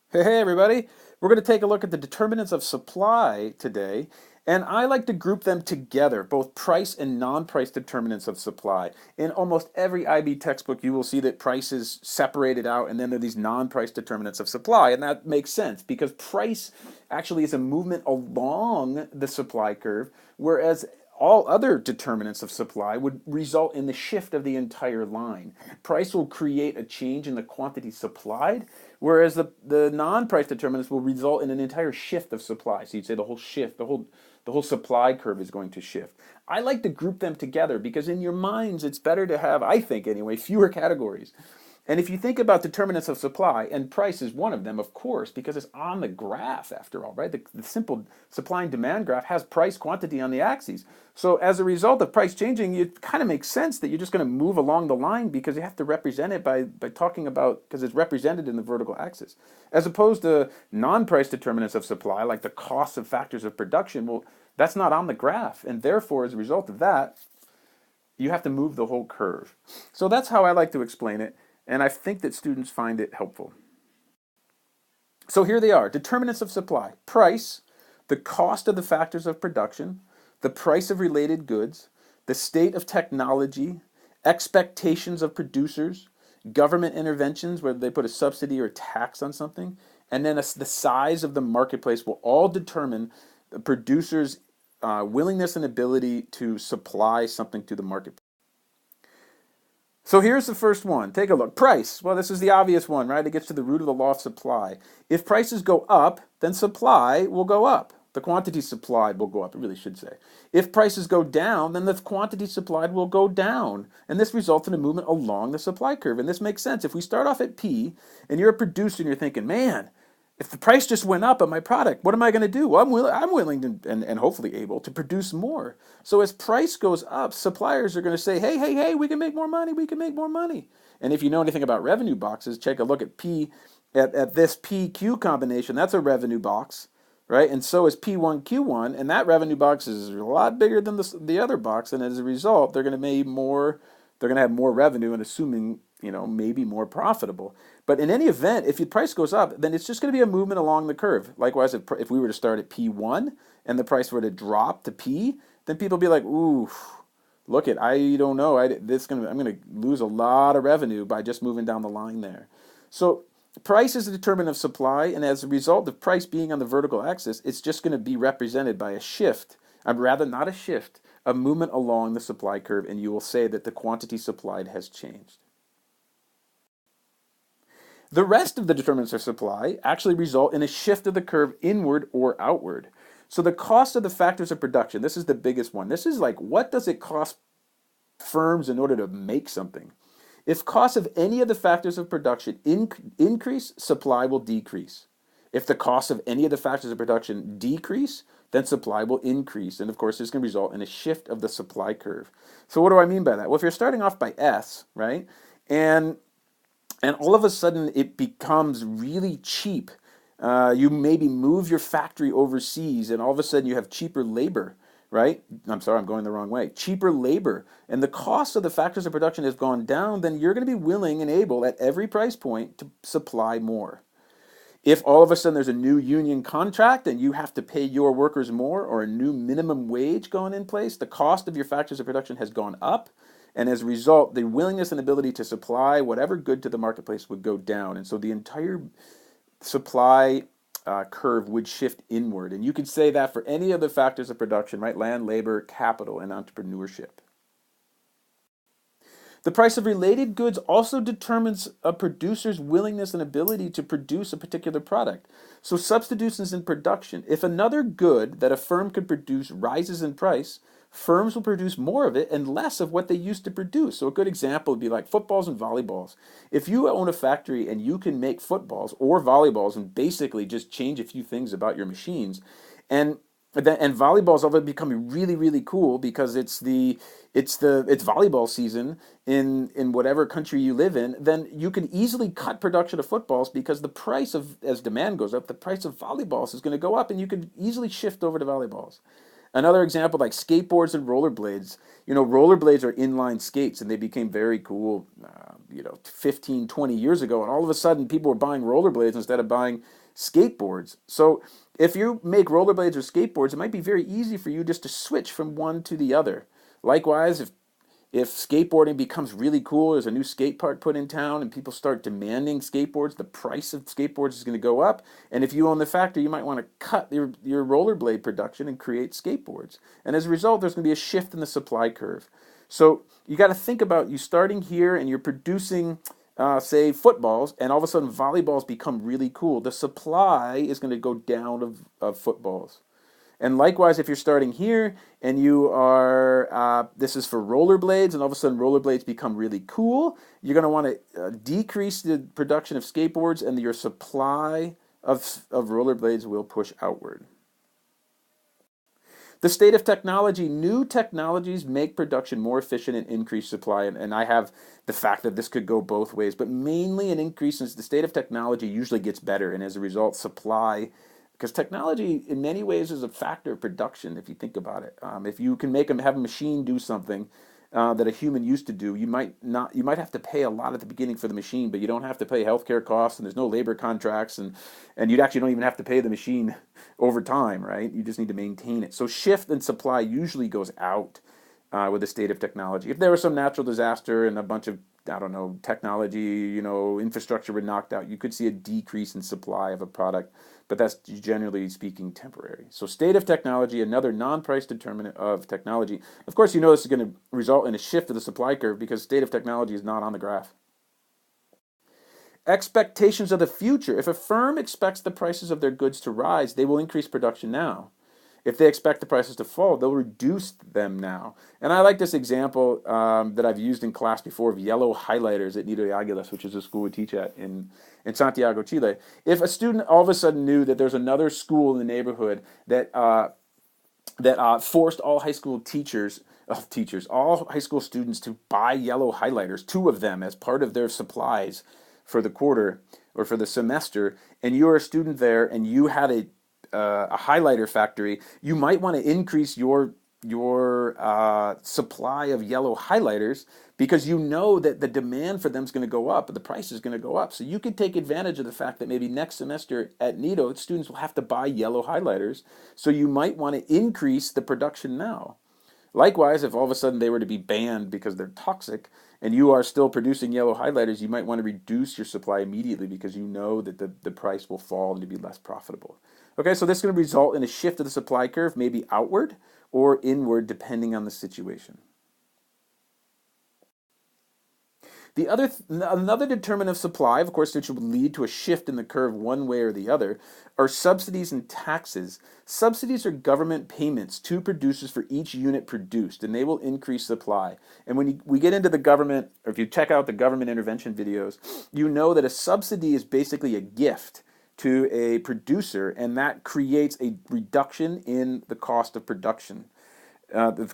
Hey everybody, we're going to take a look at the determinants of supply today, and I like to group them together, both price and non-price determinants of supply. In almost every IB textbook, you will see that price is separated out, and then there are these non-price determinants of supply, and that makes sense because price actually is a movement along the supply curve, whereas all other determinants of supply would result in the shift of the entire line. Price will create a change in the quantity supplied, whereas the non-price determinants will result in an entire shift of supply. So you'd say the whole shift, the whole supply curve is going to shift. I like to group them together because in your minds it's better to have, I think anyway, fewer categories. And if you think about determinants of supply, and price is one of them, of course, because it's on the graph after all, right? The simple supply and demand graph has price quantity on the axes. So as a result of price changing, it kind of makes sense that you're just going to move along the line because you have to represent it by talking about, because it's represented in the vertical axis. As opposed to non-price determinants of supply, like the cost of factors of production, well, that's not on the graph. And therefore, as a result of that, you have to move the whole curve. So that's how I like to explain it, and I think that students find it helpful. So here they are, determinants of supply. Price, the cost of the factors of production, the price of related goods, the state of technology, expectations of producers, government interventions, whether they put a subsidy or a tax on something, and then the size of the marketplace will all determine the producer's willingness and ability to supply something to the marketplace. So here's the first one. Take a look. Price. Well, this is the obvious one, right? It gets to the root of the law of supply. If prices go up, then supply will go up. The quantity supplied will go up, it really should say. If prices go down, then the quantity supplied will go down. And this results in a movement along the supply curve. And this makes sense. If we start off at P and you're a producer and you're thinking, man, if the price just went up on my product, what am I going to do? Well, I'm willing to, and hopefully able to produce more. So as price goes up, suppliers are going to say, hey, we can make more money, we can make more money. And if you know anything about revenue boxes, take a look at P, at this PQ combination. That's a revenue box, right? And so is P1Q1, and that revenue box is a lot bigger than the other box. And as a result, they're going to make more, they're going to have more revenue, and assuming maybe more profitable. But in any event, if the price goes up, then it's just going to be a movement along the curve. Likewise, if we were to start at P1 and the price were to drop to P, then people be like, ooh, look it, I don't know, I'm going to lose a lot of revenue by just moving down the line there. So price is a determinant of supply, and as a result of price being on the vertical axis, it's just going to be represented by a shift. I'd rather not a shift, a movement along the supply curve, and you will say that the quantity supplied has changed. The rest of the determinants of supply actually result in a shift of the curve inward or outward. So the cost of the factors of production, this is the biggest one. This is like, what does it cost firms in order to make something? If costs of any of the factors of production increase, supply will decrease. If the costs of any of the factors of production decrease, then supply will increase. And of course, this can result in a shift of the supply curve. So what do I mean by that? Well, if you're starting off by S, right, and all of a sudden it becomes really cheap. You maybe move your factory overseas, and all of a sudden you have cheaper labor, right? I'm sorry, I'm going the wrong way. Cheaper labor, and the cost of the factors of production has gone down, then you're going to be willing and able at every price point to supply more. If all of a sudden there's a new union contract and you have to pay your workers more, or a new minimum wage going in place, the cost of your factors of production has gone up. And as a result, the willingness and ability to supply whatever good to the marketplace would go down. And so the entire supply curve would shift inward. And you could say that for any of the factors of production, right? Land, labor, capital, and entrepreneurship. The price of related goods also determines a producer's willingness and ability to produce a particular product. So substitutions in production. If another good that a firm could produce rises in price, firms will produce more of it and less of what they used to produce. So a good example would be like footballs and volleyballs. If you own a factory and you can make footballs or volleyballs and basically just change a few things about your machines, and volleyball's all becoming really, really cool because it's volleyball season in whatever country you live in, then you can easily cut production of footballs because the price of, as demand goes up, the price of volleyballs is going to go up, and you can easily shift over to volleyballs. Another example, like skateboards and rollerblades. Rollerblades are inline skates, and they became very cool, 15, 20 years ago. And all of a sudden, people were buying rollerblades instead of buying skateboards. So if you make rollerblades or skateboards, it might be very easy for you just to switch from one to the other. Likewise, if skateboarding becomes really cool, there's a new skate park put in town and people start demanding skateboards, the price of skateboards is going to go up. And if you own the factory, you might want to cut your rollerblade production and create skateboards. And as a result, there's going to be a shift in the supply curve. So you got to think about you starting here and you're producing, say, footballs, and all of a sudden volleyballs become really cool. The supply is going to go down of footballs. And likewise, if you're starting here and you are, this is for rollerblades, and all of a sudden rollerblades become really cool, you're going to want to decrease the production of skateboards, and your supply of rollerblades will push outward. The state of technology. New technologies make production more efficient and increase supply. And I have the fact that this could go both ways, but mainly an increase in the state of technology usually gets better, and as a result, supply. Because technology, in many ways, is a factor of production. If you think about it, if you can have a machine do something that a human used to do, you might have to pay a lot at the beginning for the machine, but you don't have to pay healthcare costs, and there's no labor contracts, and you actually don't even have to pay the machine over time, right? You just need to maintain it. So shift in supply usually goes out with the state of technology. If there was some natural disaster and a bunch of technology, infrastructure were knocked out, you could see a decrease in supply of a product, but that's generally speaking temporary. So state of technology, another non-price determinant of technology. Of course, this is going to result in a shift of the supply curve because state of technology is not on the graph. Expectations of the future. If a firm expects the prices of their goods to rise, they will increase production now. If they expect the prices to fall, they'll reduce them now. And I like this example that I've used in class before of yellow highlighters at Nido de Aguilas, which is a school we teach at in Santiago, Chile. If a student all of a sudden knew that there's another school in the neighborhood that forced all high school all high school students to buy yellow highlighters, 2 of them as part of their supplies for the quarter or for the semester, and you're a student there and you had a highlighter factory, you might want to increase your supply of yellow highlighters because you know that the demand for them is going to go up, but the price is going to go up. So you could take advantage of the fact that maybe next semester at Nido, students will have to buy yellow highlighters. So you might want to increase the production now. Likewise, if all of a sudden they were to be banned because they're toxic and you are still producing yellow highlighters, you might want to reduce your supply immediately because you know that the price will fall and to be less profitable. Okay, so this is going to result in a shift of the supply curve, maybe outward or inward, depending on the situation. Another determinant of supply, of course, which would lead to a shift in the curve one way or the other, are subsidies and taxes. Subsidies are government payments to producers for each unit produced, and they will increase supply. And when we get into the government, or if you check out the government intervention videos, you know that a subsidy is basically a gift to a producer, and that creates a reduction in the cost of production. A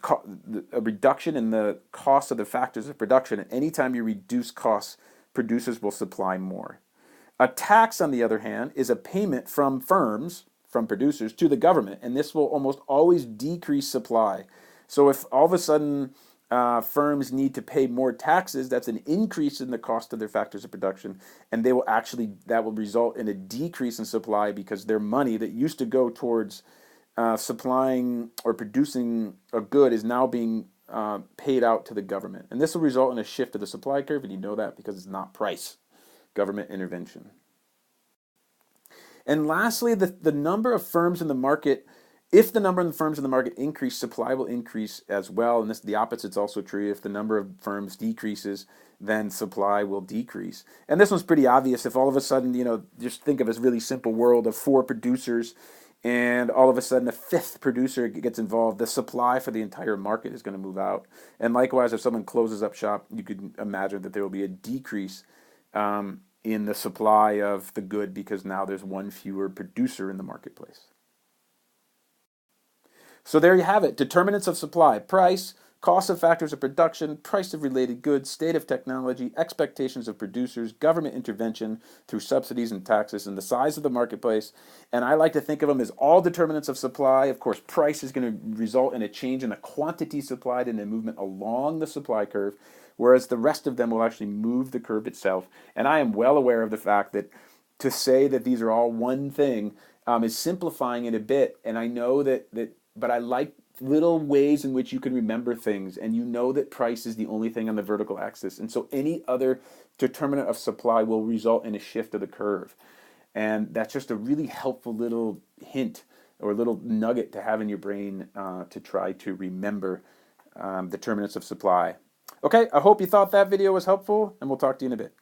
reduction in the cost of the factors of production. And anytime you reduce costs, producers will supply more. A tax, on the other hand, is a payment from firms, from producers, to the government, and this will almost always decrease supply. So if all of a sudden firms need to pay more taxes, that's an increase in the cost of their factors of production, and that will result in a decrease in supply because their money that used to go towards supplying or producing a good is now being paid out to the government. And this will result in a shift of the supply curve, and you know that because it's not price, government intervention. And lastly, the number of firms in the market. If the number of firms in the market increase, supply will increase as well. And the opposite is also true. If the number of firms decreases, then supply will decrease. And this one's pretty obvious. If all of a sudden, just think of a really simple world of 4 producers, and all of a sudden a 5th producer gets involved, the supply for the entire market is going to move out. And likewise, if someone closes up shop, you could imagine that there will be a decrease in the supply of the good because now there's one fewer producer in the marketplace. So there you have it. Determinants of supply: price, cost of factors of production, price of related goods, state of technology, expectations of producers, government intervention through subsidies and taxes, and the size of the marketplace. And I like to think of them as all determinants of supply. Of course, price is going to result in a change in the quantity supplied and a movement along the supply curve, whereas the rest of them will actually move the curve itself. And I am well aware of the fact that to say that these are all one thing is simplifying it a bit. And I know but I like little ways in which you can remember things, and you know that price is the only thing on the vertical axis, and so any other determinant of supply will result in a shift of the curve. And that's just a really helpful little hint or a little nugget to have in your brain to try to remember determinants of supply. Okay, I hope you thought that video was helpful, and we'll talk to you in a bit.